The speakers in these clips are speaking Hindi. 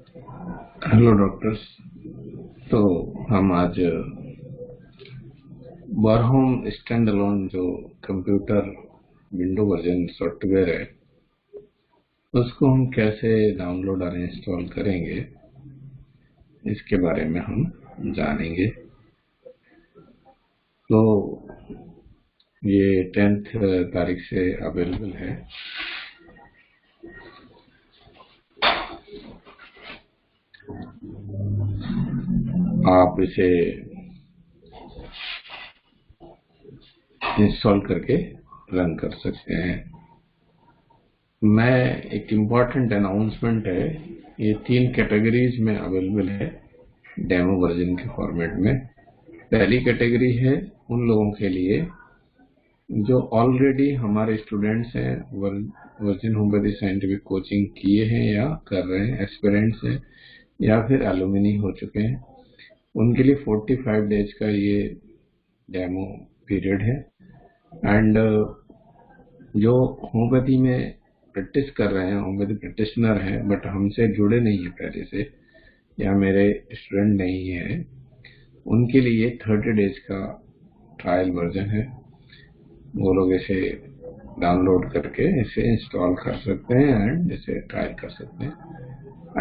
Hello doctors. तो हम आज वरहोम स्टैंड अलोन जो कंप्यूटर विंडो वर्जन सॉफ्टवेयर है उसको हम कैसे डाउनलोड और इंस्टॉल करेंगे इसके बारे में हम जानेंगे। तो ये 10th तारीख से अवेलेबल है। आप इसे इंस्टॉल करके रन कर सकते हैं। मैं एक इम्पॉर्टेंट अनाउंसमेंट है, ये 3 कैटेगरीज में अवेलेबल है डेमो वर्जन के फॉर्मेट में। पहली कैटेगरी है उन लोगों के लिए जो ऑलरेडी हमारे स्टूडेंट्स हैं, वर्जिन होम्योपैथी साइंटिफिक कोचिंग किए हैं या कर रहे हैं, एस्पिरेंट्स हैं या फिर एलुमनी हो चुके हैं। उनके लिए 45 डेज का ये डेमो पीरियड है। एंड जो होम्योपैथी में प्रैक्टिस कर रहे हैं, होम्योपैथी प्रैक्टिशनर हैं बट हमसे जुड़े नहीं है पहले से या मेरे स्टूडेंट नहीं है, उनके लिए 30 डेज का ट्रायल वर्जन है। वो लोग इसे डाउनलोड करके इसे इंस्टॉल कर सकते हैं एंड इसे ट्रायल कर सकते हैं।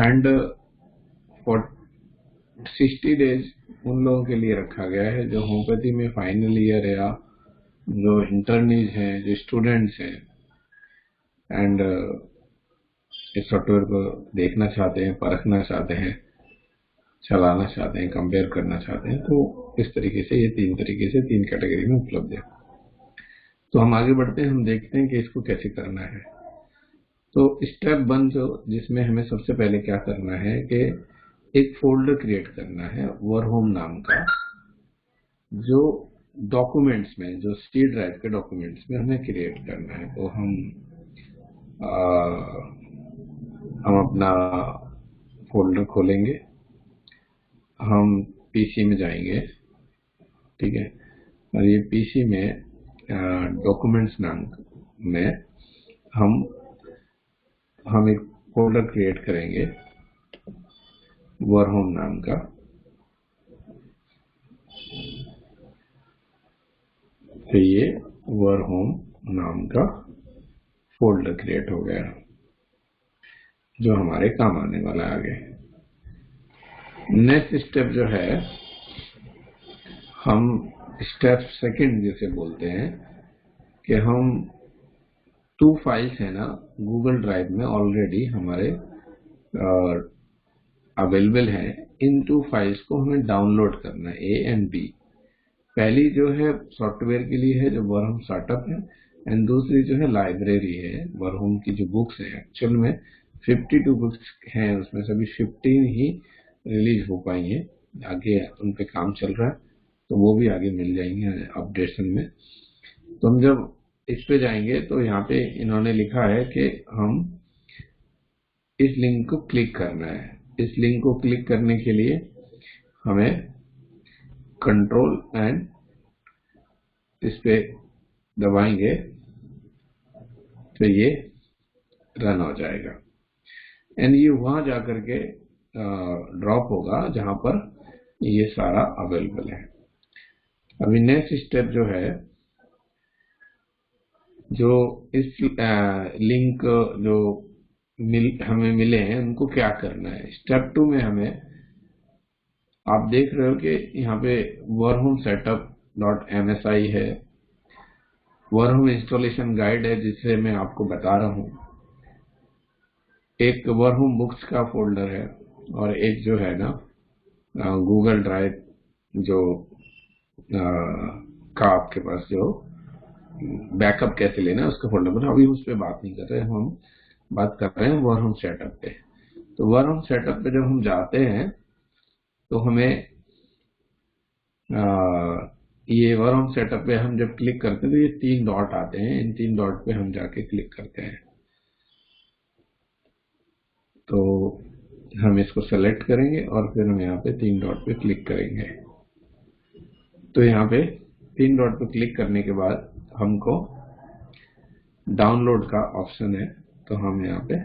एंड फॉर 60 डेज उन लोगों के लिए रखा गया है जो होम्योपैथी में फाइनल ईयर या जो इंटर्नीज हैं, जो स्टूडेंट्स हैं एंड इस सॉफ्टवेयर को देखना चाहते हैं, परखना चाहते हैं, चलाना चाहते हैं, कंपेयर करना चाहते हैं। तो इस तरीके से ये 3 तरीके से 3 कैटेगरी में उपलब्ध है। तो हम आगे बढ़ते हैं, हम देखते हैं कि इसको कैसे करना है। तो स्टेप 1 जो जिसमें हमें सबसे पहले क्या करना है कि एक फोल्डर क्रिएट करना है वरहोम नाम का, जो डॉक्यूमेंट्स में, जो सी ड्राइव के डॉक्यूमेंट्स में हमें क्रिएट करना है। तो हम अपना फोल्डर खोलेंगे, हम पीसी में जाएंगे, ठीक है। और ये पीसी में डॉक्यूमेंट्स नाम में हम एक फोल्डर क्रिएट करेंगे वरहोम नाम का। तो ये वरहोम नाम का फोल्डर क्रिएट हो गया जो हमारे काम आने वाला है आगे। नेक्स्ट स्टेप जो है, हम स्टेप सेकंड जिसे बोलते हैं कि हम 2 फाइल्स है ना गूगल ड्राइव में ऑलरेडी हमारे अवेलेबल है। इन 2 फाइल्स को हमें डाउनलोड करना है, ए एंड बी। पहली जो है सॉफ्टवेयर के लिए है जो वरहोम स्टार्टअप है, एंड दूसरी जो है लाइब्रेरी है वरहोम की जो बुक्स है। एक्चुअल में 52 बुक्स हैं, उसमें से अभी 15 ही रिलीज हो पाई हैं, आगे उन पे काम चल रहा है, तो वो भी आगे मिल जाएंगे अपडेशन में। तो हम जब इस पे जाएंगे तो यहाँ पे इन्होंने लिखा है कि हम इस लिंक को क्लिक करना है। इस लिंक को क्लिक करने के लिए हमें कंट्रोल एंड इस पे दबाएंगे तो ये रन हो जाएगा एंड ये वहां जाकर के ड्रॉप होगा जहां पर ये सारा अवेलेबल है। अभी नेक्स्ट स्टेप जो है, जो इस लिंक जो हमें मिले हैं उनको क्या करना है। स्टेप 2 में हमें, आप देख रहे हो कि यहाँ पे वरहोम setup.msi है, वरहोम इंस्टॉलेशन गाइड है जिसे मैं आपको बता रहा हूँ, एक वरहोम बुक्स का फोल्डर है और एक जो है ना गूगल ड्राइव जो का आपके पास जो बैकअप कैसे लेना है उसका फोल्डर पर। अभी उस पर बात नहीं कर रहे, हम बात कर रहे हैं वरहोम सेटअप पे। तो वरहोम सेटअप पे जब हम जाते हैं तो हमें ये वरहोम सेटअप पे हम जब क्लिक करते हैं तो ये 3 डॉट आते हैं, इन 3 डॉट पे हम जाके क्लिक करते हैं। तो हम इसको सेलेक्ट करेंगे और फिर हम यहाँ पे 3 डॉट पे क्लिक करेंगे। तो यहाँ पे 3 डॉट पे क्लिक करने के बाद हमको डाउनलोड का ऑप्शन है, तो हम यहाँ पे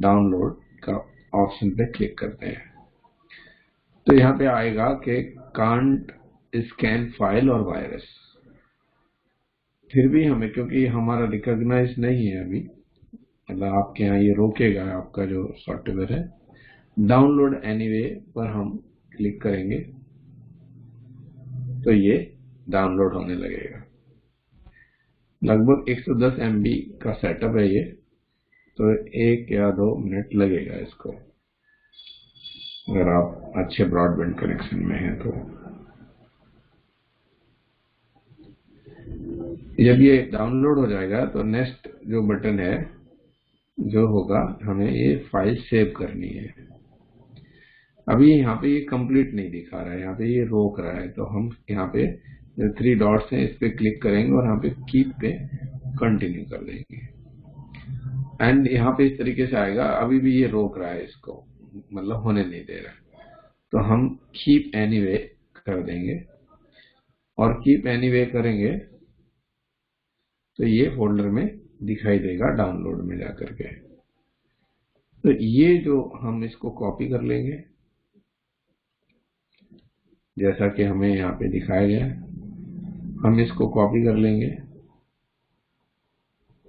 डाउनलोड का ऑप्शन पे क्लिक करते हैं तो यहाँ पे आएगा कि कांट स्कैन फाइल और वायरस। फिर भी हमें, क्योंकि हमारा रिकॉग्नाइज नहीं है अभी, मतलब आपके यहाँ ये रोकेगा आपका जो सॉफ्टवेयर है। डाउनलोड एनीवे पर हम क्लिक करेंगे तो ये डाउनलोड होने लगेगा। लगभग 110 MB का सेटअप है ये, तो 1 या 2 मिनट लगेगा इसको, अगर आप अच्छे ब्रॉडबैंड कनेक्शन में हैं तो। जब ये डाउनलोड हो जाएगा तो नेक्स्ट जो बटन है जो होगा, हमें ये फाइल सेव करनी है। अभी यहाँ पे ये कंप्लीट नहीं दिखा रहा है, यहाँ पे ये रोक रहा है, तो हम यहाँ पे जो 3 डॉट्स हैं इस पे क्लिक करेंगे और यहाँ पे कीप पे कंटिन्यू कर देंगे। एंड यहाँ पे इस तरीके से आएगा, अभी भी ये रोक रहा है इसको, मतलब होने नहीं दे रहा है, तो हम कीप एनीवे कर देंगे। और कीप एनीवे करेंगे तो ये फोल्डर में दिखाई देगा डाउनलोड में जाकर के। तो ये जो हम इसको कॉपी कर लेंगे जैसा कि हमें यहाँ पे दिखाया गया, हम इसको कॉपी कर लेंगे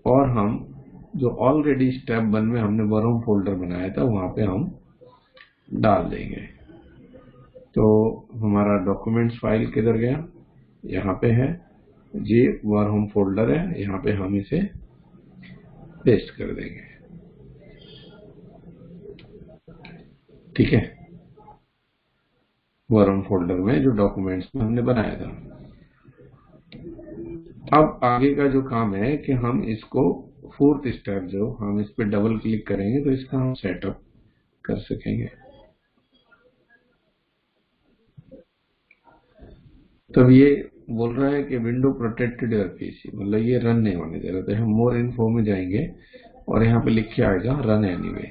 और हम जो ऑलरेडी स्टेप 1 में हमने वर्म फोल्डर बनाया था वहां पे हम डाल देंगे। तो हमारा डॉक्यूमेंट्स फाइल किधर गया, यहाँ पे है, ये वर्म फोल्डर है, यहाँ पे हम इसे पेस्ट कर देंगे। ठीक है, वर्म फोल्डर में जो डॉक्यूमेंट्स में हमने बनाया था। अब आगे का जो काम है कि हम इसको 4th स्टेप जो हम इस पे डबल क्लिक करेंगे तो इसका हम सेटअप कर सकेंगे। तब ये बोल रहा है कि विंडो प्रोटेक्टेड योर पीसी, मतलब ये रन नहीं होने दे रहा। तो हम मोर इन्फो में जाएंगे और यहाँ पे लिख के आएगा रन एनीवे।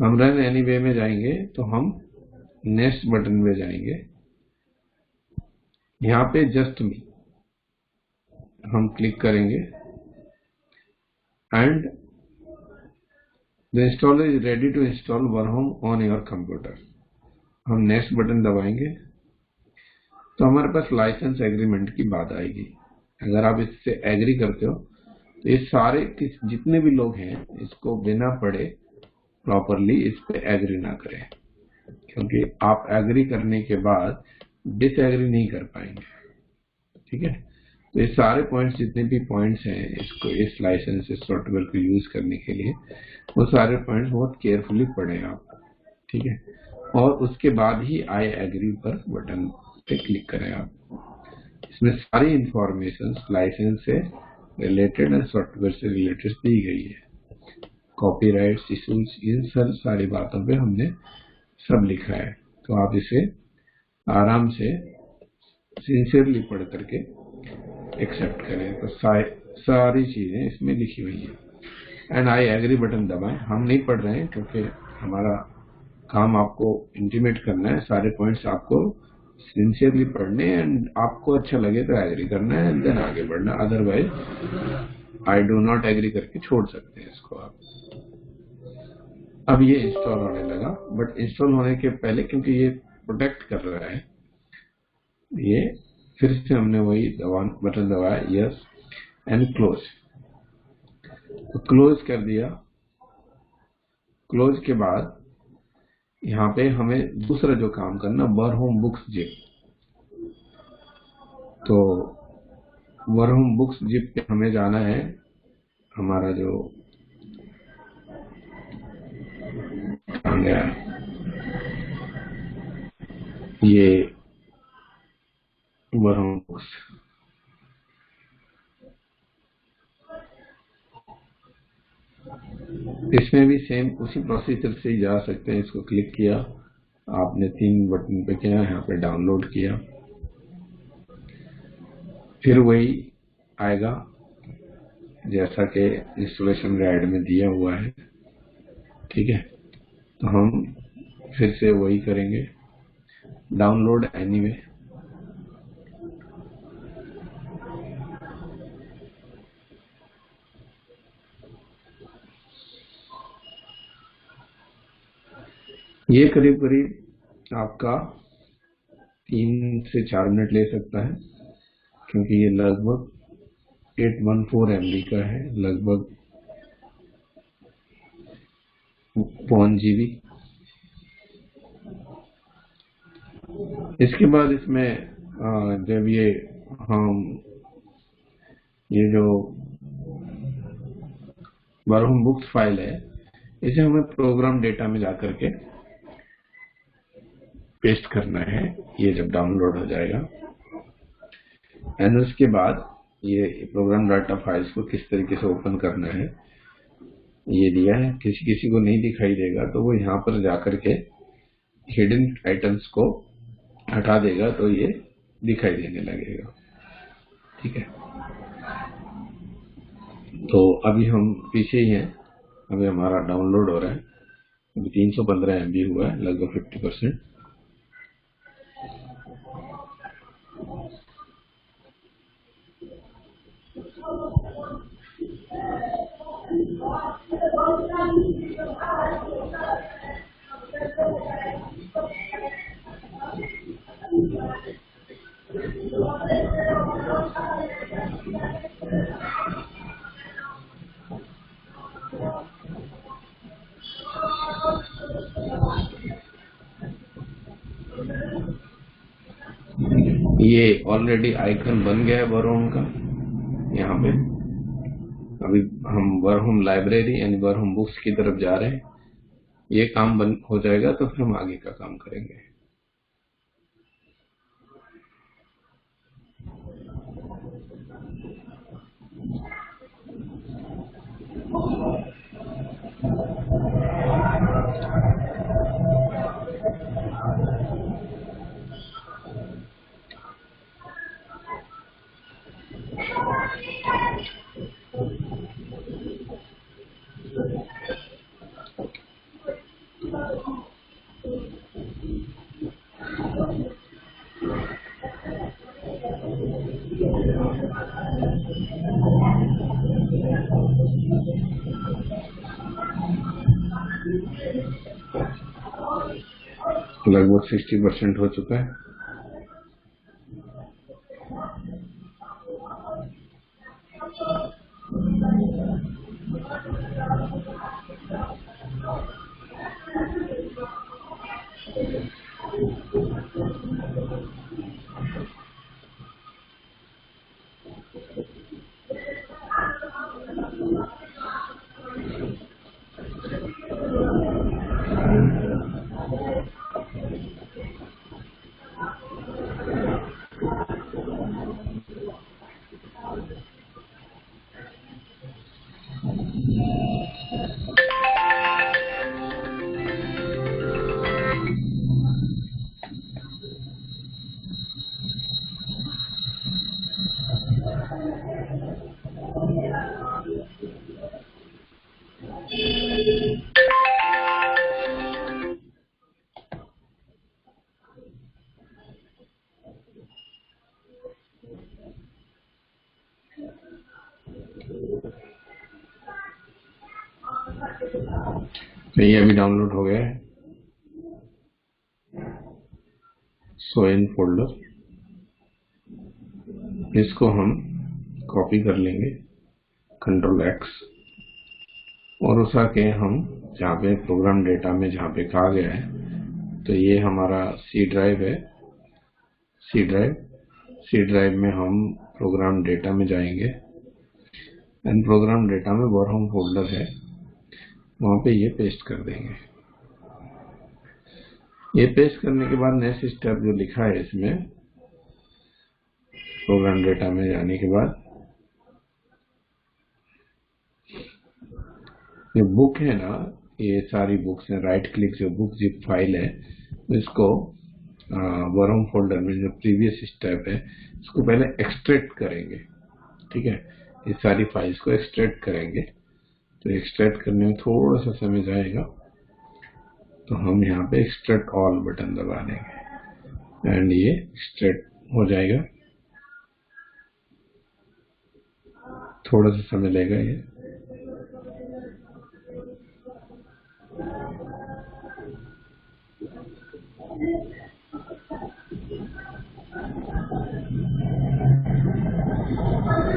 हम रन एनीवे में जाएंगे तो हम नेक्स्ट बटन पे जाएंगे, यहाँ पे जस्ट मी हम क्लिक करेंगे and the installer is ready to install worm on your computer. हम नेक्स्ट बटन दबाएंगे तो हमारे पास लाइसेंस एग्रीमेंट की बात आएगी। अगर आप इससे एग्री करते हो तो ये सारे जितने भी लोग हैं इसको बिना पढ़े प्रॉपरली इस पे एग्री ना करें, क्योंकि आप एग्री करने के बाद डिसएग्री नहीं कर पाएंगे। ठीक है, तो ये सारे पॉइंट्स, जितने भी पॉइंट्स हैं इसको, इस लाइसेंस इस सॉफ्टवेयर को यूज करने के लिए, वो सारे पॉइंट्स बहुत केयरफुली पढ़ें आप। ठीक है, और उसके बाद ही आई एग्री पर बटन पे क्लिक करें आप। इसमें सारी इंफॉर्मेशन लाइसेंस से रिलेटेड और सॉफ्टवेयर से रिलेटेड दी गई है। कॉपीराइट्स इशूज, इन सारी बातों पे हमने सब लिखा है, तो आप इसे आराम से सिंसियरली पढ़ करके एक्सेप्ट करें। तो सारी चीजें इसमें लिखी हुई है। एंड आई एग्री बटन दबाएं। हम नहीं पढ़ रहे हैं क्योंकि हमारा काम आपको इंटीमेट करना है, सारे पॉइंट्स आपको सिंसियरली पढ़ने, एंड आपको अच्छा लगे तो एग्री करना है, देन आगे बढ़ना। Otherwise I do not agree करके छोड़ सकते हैं इसको आप। अब ये इंस्टॉल होने लगा, बट इंस्टॉल होने के पहले क्योंकि ये प्रोटेक्ट कर रहा है, ये फिर से हमने वही बटन दबाया, यस एंड क्लोज। तो क्लोज कर दिया। क्लोज के बाद यहाँ पे हमें दूसरा जो काम करना, वर्म बुक्स जिप। तो वर्म बुक्स जिप पे हमें जाना है। हमारा जो ये वर्म बुक्स, इसमें भी सेम उसी प्रोसीजर से ही जा सकते हैं। इसको क्लिक किया आपने, 3 बटन पे किया, यहाँ पे डाउनलोड किया, फिर वही आएगा जैसा कि इंस्टॉलेशन गाइड में दिया हुआ है। ठीक है, तो हम फिर से वही करेंगे, डाउनलोड एनीवे। ये करीब करीब आपका 3 से 4 मिनट ले सकता है, क्योंकि ये लगभग 814 MB का है, लगभग 1 GB। इसके बाद इसमें जब ये जो बरहम बुक्स फाइल है, इसे हमें प्रोग्राम डेटा में जाकर के पेस्ट करना है। ये जब डाउनलोड हो जाएगा, एंड उसके बाद ये प्रोग्राम डाटा फाइल्स को किस तरीके से ओपन करना है ये दिया है। किसी किसी को नहीं दिखाई देगा तो वो यहाँ पर जाकर के हिडन आइटम्स को हटा देगा तो ये दिखाई देने लगेगा। ठीक है, तो अभी हम पीछे ही हैं, अभी हमारा डाउनलोड हो रहा है। अभी 315 MB हुआ है, लगभग 50%। ये ऑलरेडी आइकन बन गया है बरहम का। यहाँ पे अभी हम बरहम लाइब्रेरी यानी बरहम बुक्स की तरफ जा रहे हैं। ये काम बन हो जाएगा तो फिर हम आगे का काम करेंगे। लगभग 60% हो चुका है। तो ये अभी डाउनलोड हो गया है। सो इन फोल्डर, इसको हम कॉपी कर लेंगे, Ctrl+X, और उठा के हम जहाँ पे प्रोग्राम डेटा में जहाँ पे कहा गया है, तो ये हमारा सी ड्राइव है। सी ड्राइव में हम प्रोग्राम डेटा में जाएंगे, एंड प्रोग्राम डेटा में बरहम फोल्डर है, वहां पे ये पेस्ट कर देंगे। ये पेस्ट करने के बाद नेक्स्ट स्टेप जो लिखा है इसमें, प्रोग्राम डेटा में जाने के बाद ये बुक है ना, ये सारी बुक्स हैं, राइट क्लिक जो बुक जिप फाइल है, इसको बरहम फोल्डर में जो प्रीवियस स्टेप है, इसको पहले एक्सट्रैक्ट करेंगे। ठीक है, इस सारी फाइल्स को एक्सट्रैक्ट करेंगे। तो एक्सट्रैक्ट करने में थोड़ा सा समय जाएगा, तो हम यहाँ पे एक्सट्रैक्ट ऑल बटन दबा देंगे, एंड ये एक्सट्रैक्ट हो जाएगा। थोड़ा सा समय लेगा ये।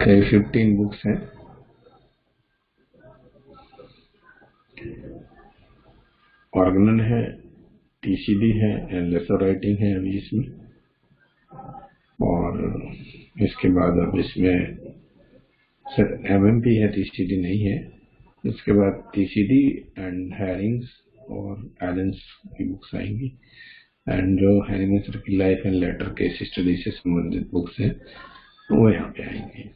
15 बुक्स हैं। ऑर्गेनल है, टीसीडी है, लेसर राइटिंग है अभी इसमें, और इसके बाद अब इसमें एमएमपी है, टीसीडी नहीं है। इसके बाद टीसीडी एंड हैरिंग्स और एलेंस की बुक्स आएंगी, एंड जो हैनिमन की life and later case study से संबंधित बुक्स हैं वो यहाँ पे आएंगी।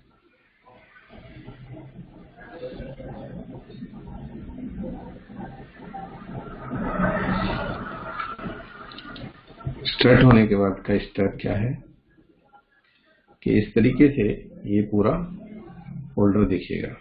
स्टार्ट होने के बाद का स्टेप क्या है कि इस तरीके से ये पूरा फोल्डर दिखेगा।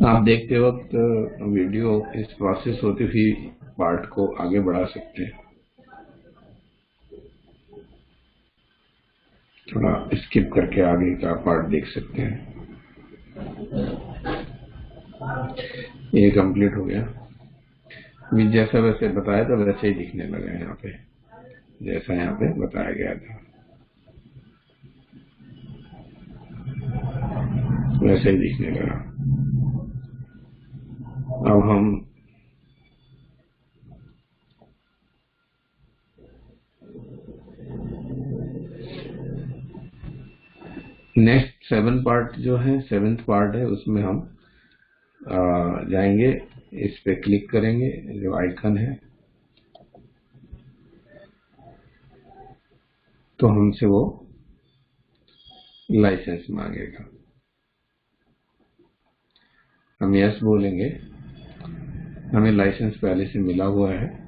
आप देखते वक्त वीडियो इस प्रोसेस होती हुई पार्ट को आगे बढ़ा सकते हैं, थोड़ा स्किप करके आगे का पार्ट देख सकते हैं। ये कंप्लीट हो गया। अभी जैसा वैसे बताया था वैसे ही दिखने लगा है यहाँ पे, जैसा यहाँ पे बताया गया था वैसे ही दिखने लगा। अब हम नेक्स्ट 7 पार्ट जो है, 7th पार्ट है, उसमें हम जाएंगे, इस पे क्लिक करेंगे जो आइकन है, तो हमसे वो लाइसेंस मांगेगा। हम यस बोलेंगे, हमें लाइसेंस पहले से मिला हुआ है।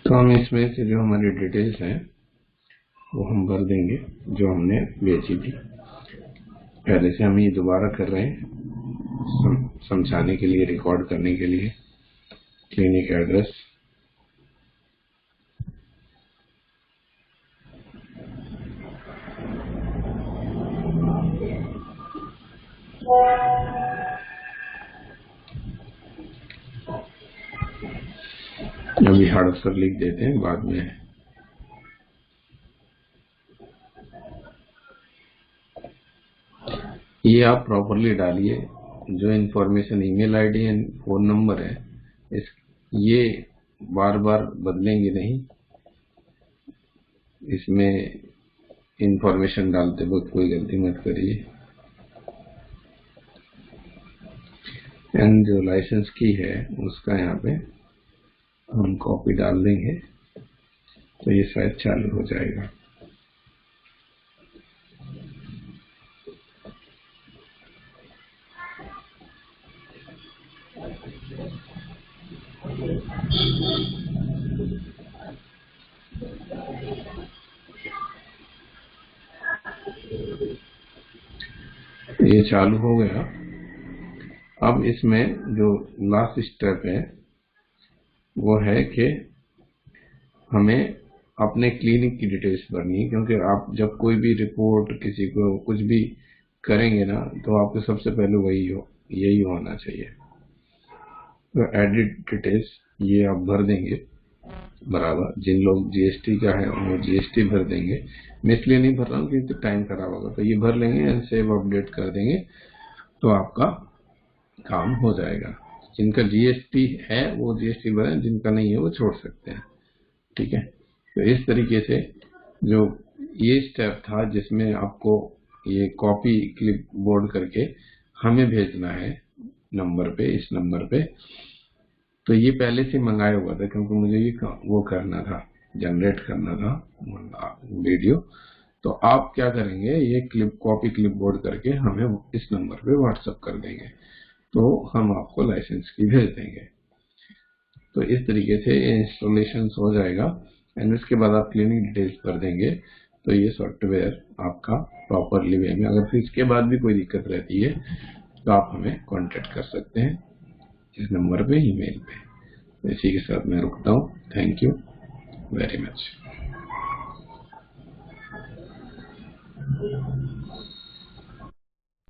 तो हम इसमें से जो हमारी डिटेल्स हैं वो हम भर देंगे जो हमने बेची थी। पहले से हम ये दोबारा कर रहे हैं समझाने के लिए, रिकॉर्ड करने के लिए। क्लिनिक एड्रेस, अभी हड़सर लिख देते हैं, बाद में ये आप प्रॉपरली डालिए। जो information email ID and phone number है ये बार बार बदलेंगे नहीं। इसमें इंफॉर्मेशन डालते वक्त कोई गलती मत करिए। एंड जो लाइसेंस की है उसका यहाँ पे हम कॉपी डाल देंगे तो ये शायद चालू हो जाएगा। ये चालू हो गया। अब इसमें जो लास्ट स्टेप है वो है कि हमें अपने क्लिनिक की डिटेल्स भरनी है, क्योंकि आप जब कोई भी रिपोर्ट किसी को कुछ भी करेंगे ना तो आपको सबसे पहले यही होना चाहिए। तो एडिट डिटेल्स ये आप भर देंगे बराबर। जिन लोग जीएसटी का है वो जीएसटी भर देंगे। मैं इसलिए नहीं भर रहा हूँ क्योंकि टाइम खराब होगा, तो ये भर लेंगे एंड सेव अपडेट कर देंगे तो आपका काम हो जाएगा। जिनका जीएसटी है वो जीएसटी भरें, जिनका नहीं है वो छोड़ सकते हैं। ठीक है, तो इस तरीके से जो ये स्टेप था जिसमें आपको ये कॉपी क्लिप बोर्ड करके हमें भेजना है नंबर पे, इस नंबर पे, तो ये पहले से मंगाया हुआ था क्योंकि मुझे ये वो करना था, जनरेट करना था वीडियो। तो आप क्या करेंगे, ये कॉपी क्लिप बोर्ड करके हमें इस नंबर पे व्हाट्सएप कर देंगे तो हम आपको लाइसेंस की भेज देंगे। तो इस तरीके से इंस्टॉलेशन हो जाएगा एंड उसके बाद आप क्लिनिक डिटेल्स भर देंगे तो ये सॉफ्टवेयर आपका प्रॉपरली वे में। अगर फिर इसके बाद भी कोई दिक्कत रहती है तो आप हमें कांटेक्ट कर सकते हैं इस नंबर पे, ईमेल पे। इसी के साथ मैं रुकता हूँ। Thank you very much.